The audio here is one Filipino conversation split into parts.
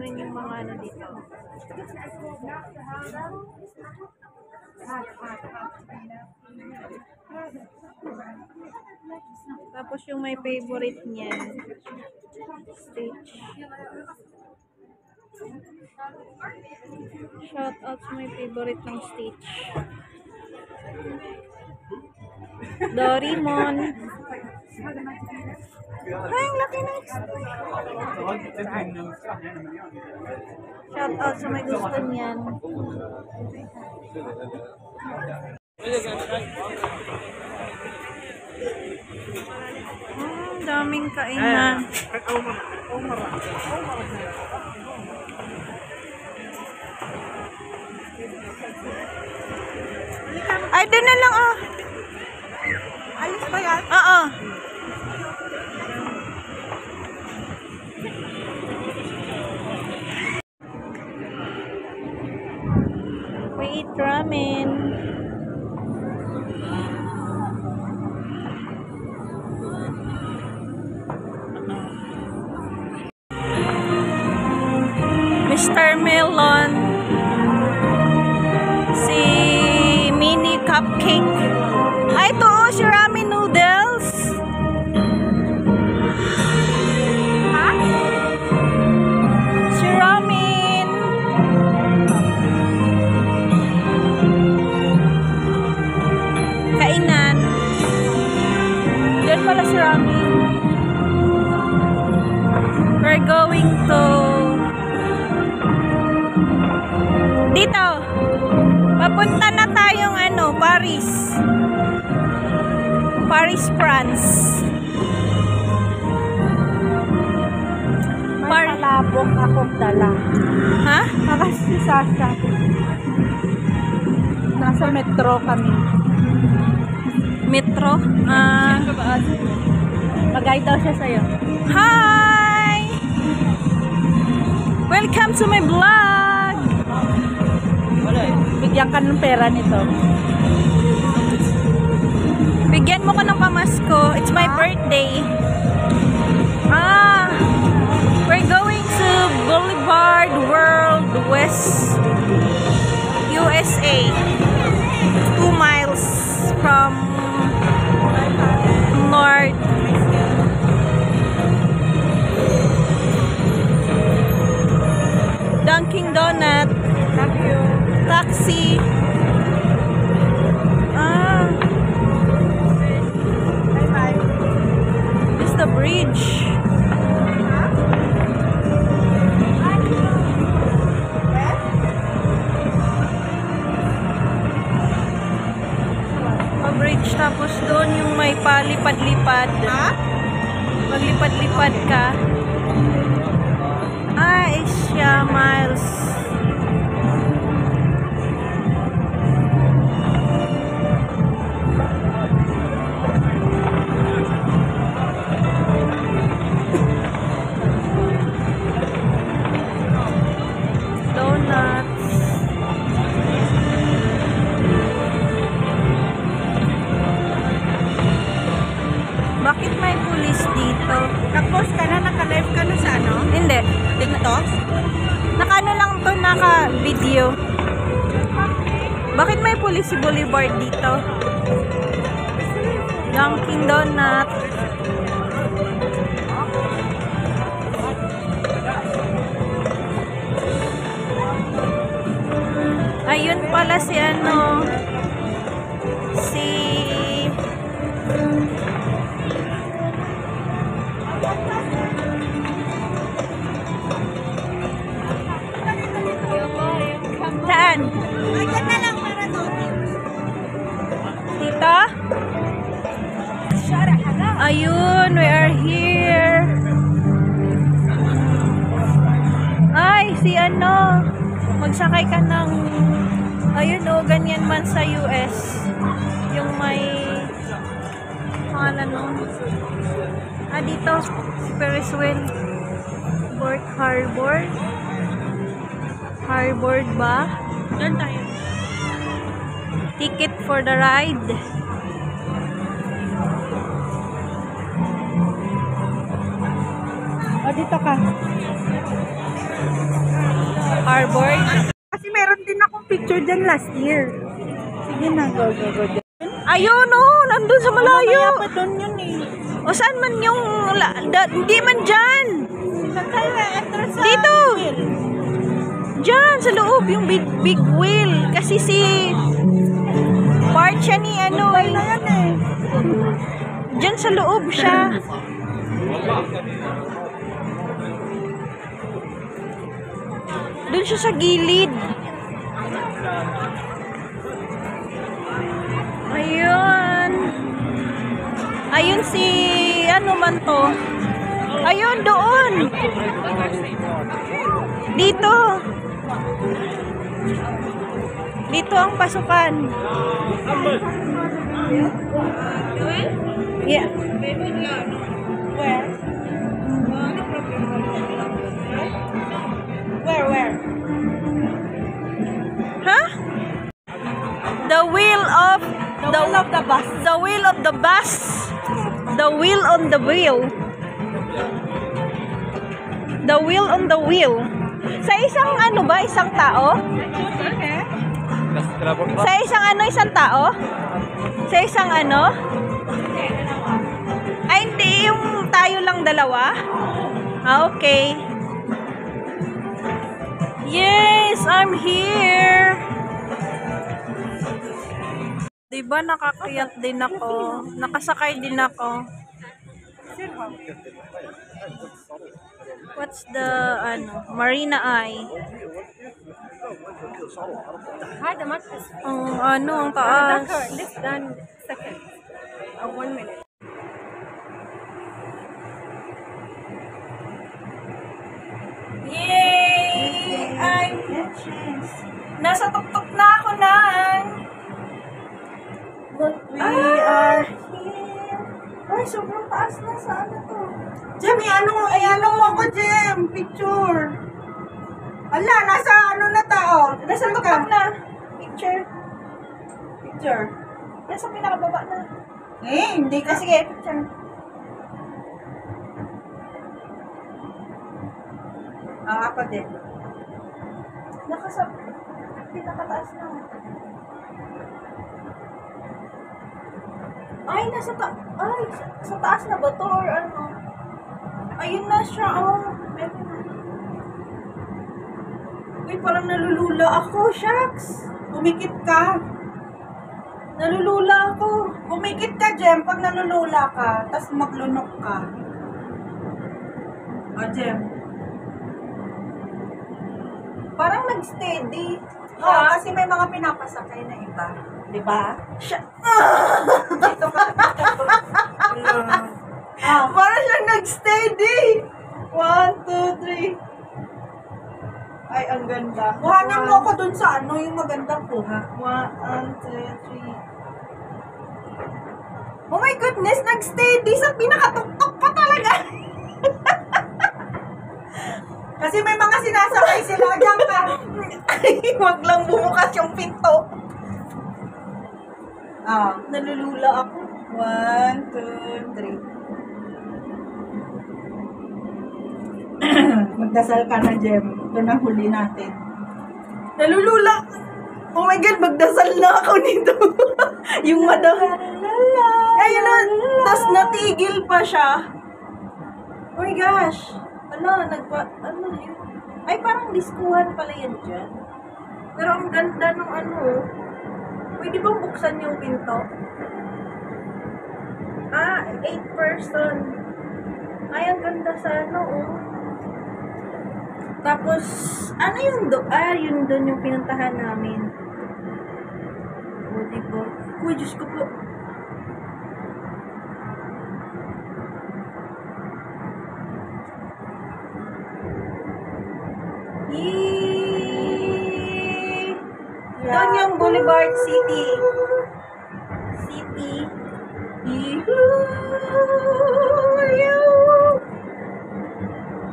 rin yung mga ano dito. Tapos yung may favorite niya, Stitch. Shout out sa may favorite ng Stitch. Doraemon. Ay, ang laki na. Shout out sa may gusto niyan. Daming kainan. Ay, doon na lang oh. Alis ba yan? Oo. We eat ramen. Mr. Melon. Si mini cupcake. Ay, ito oh, si ramen noodles. Ha? Si ramen. Kainan. Diyan pala si ramen. We're going to dito. Papunta na tayong ano, Paris. Paris, France. May palabok akong dala. Ha? Kasi si Sasha. Nasa metro kami. Metro? Mag-guide daw siya sa'yo. Hi! Welcome to my vlog! Bigyan ka ng pera nito. Bigyan mo ko ng pamasko. It's my birthday. We're going to Boulevard World West, USA. 2 miles from north. Dunkin' Donut. Thank you. Taxi. Bye-bye. This is the bridge. Bridge, tapos doon yung may palipad-lipad. Maglipad-lipad ka. Asia Miles. Bakit may pulis dito? Nag-post ka na? Naka-live ka na sa ano? Hindi. TikTok? Naka-ano lang to, naka-video. Bakit may pulis si Boulevard dito? Dunkin' Donut. Ayun pala si ano, si saan? Ayan na lang para doon. Dito? Ayun, we are here. Ay, si ano, magsakay ka ng, ayun o, ganyan man sa US. Yung may pangalan nun. Dito, Ferris wheel. Port Harbor. Harbord ba? Doon tayo. Ticket for the ride. Dito ka. Harbor. Kasi meron din akong picture dyan last year. Sige na, go. Ayun, oh, nandun sa malayo. Mamaya pa doon yun eh. O saan man yung, hindi man dyan. Dito. Dyan, sa loob, yung big wheel. Kasi si, part siya ni ano. Dyan sa loob siya. Doon siya sa gilid. Ayun. Ayun si, ano man to. Ayun, doon. Dito. Dito ang pasukan. Yeah. Where? Huh? The wheel of the bus. The wheel of the bus. The wheel on the wheel. The wheel on the wheel. Sa isang ano ba? Isang tao? Sa isang ano? Isang tao? Sa isang ano? Ay, hindi. Yung tayo lang dalawa? Ah, okay. Yes, I'm here. Diba nakakayat din ako? Nakasakay din ako. What's the Marina Eye? Ano ang taas? Less than second. 1 minute. Yay! Nasa tuktok na ako nang. We are here. Ay, sobrang taas na sa ano to. Jem, ano mo ako, Jem? Picture. Ala, nasa ano na tao? Nasa tuktok na. Picture. Nasa pinakababa na. Hindi ka. Sige, picture. Ako din. Pinakataas na. Ay, sa taas na ba to or ano? Ayun na siya, oh. Uy, parang nalulula ako, shucks. Pumikit ka. Nalulula ako. Pumikit ka, Jem, pag nalulula ka. Tapos maglunok ka. O, Jem. Parang nag-steady. Oo, kasi may mga pinapasakay na iba. Diba? Dito ka. Parang siyang nag-steady. 1, 2, 3. Ay, ang ganda. Kuhanan mo ako dun sa ano, yung magandang kuha. 1, 2, 3. Oh my goodness, nag-steady. Sa pinakatuktok pa talaga. Kasi may mga sinasakay sila. Diyan ka. Wag lang bumukas yung pinto. Nalulula ako. 1, 2, 3. Magdasal ka na, Jem. Ito na huli natin. Nalulula. Oh my God, magdasal na ako nito. Yung madam. Ayun na. Tapos natigil pa siya. Oh my gosh. Ano yun? Ay, parang diskuhan pala yan dyan. Pero ang ganda ng ano. Pwede bang buksan yung pinto? 8 person. Ay, ang ganda sa ano, oh. Tapos, ano yung yun doon yung pinuntahan namin. O, diba? Uy, Diyos ko po. Doon yung Boulevard City.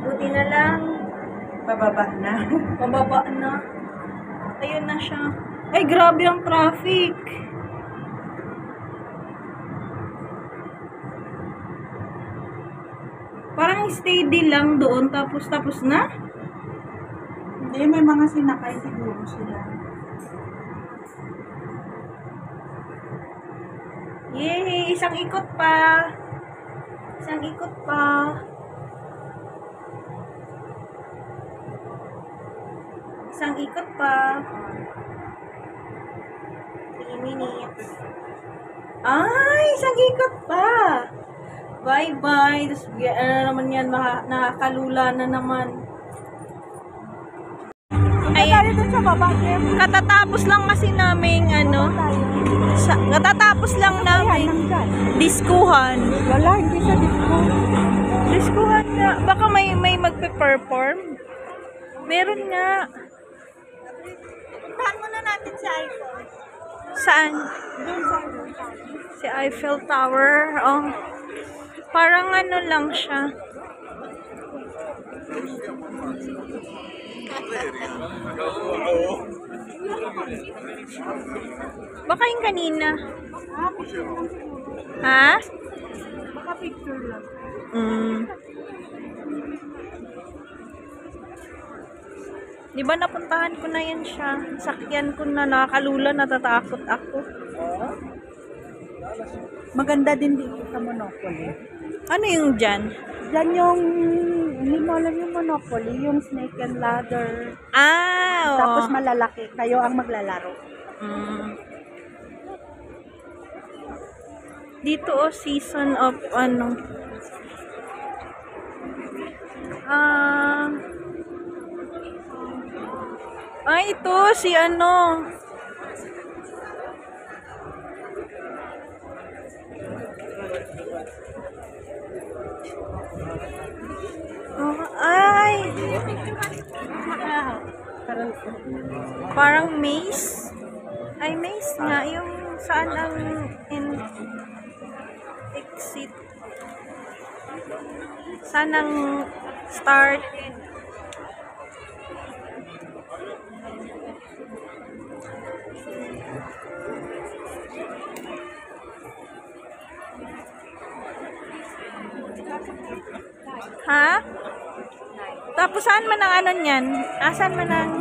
Buti na lang. Pababa na. Pababa na. Ayun na siya. Ay, grabe ang traffic. Parang steady lang doon. Tapos na. Hindi, may mga sinakay siguro sila. Yay! Isang ikot pa. Isang ikot pa. Isang ikot pa. 3 minutes. Ay! Isang ikot pa. Bye-bye. Tapos, ano naman yan, nakakalula na naman. Ayan. Dun sa baba, Jem. Katatapos lang kasi naming, katatapos lang namin diskuhan. Wala, hindi sa disco. Diskuhan nga. Baka may magpe-perform. Meron nga. Puntahan muna natin si Eiffel. Saan? Doon sa Si Eiffel Tower. Oh. Parang ano lang siya. Baka yung kanina. picture lang siguro. Ha? Baka picture lang. Di ba napuntahan ko na yan siya? Sakyan ko na, nakakalula, natatakot ako. Maganda din dito sa Monopoly. Ano yung dyan? Diyan yung, hindi mo alam yung Monopoly, yung Snake and Ladder. Ah, oo. Tapos malalaki, kayo ang maglalaro. Dito season of ano. Ito si ano. Ay. Parang maze. Ay, maze nga. Yung saan ang exit. Saan ang start. Ha? Tapos saan man ang ano niyan? Asan man ang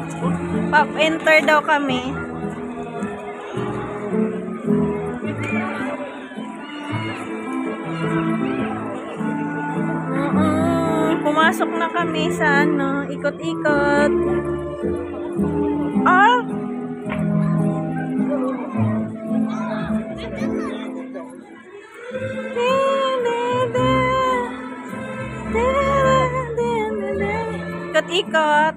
pop-enter daw kami? Pumasok na kami sa ano, ikot-ikot. Ah! Ikot-ikot.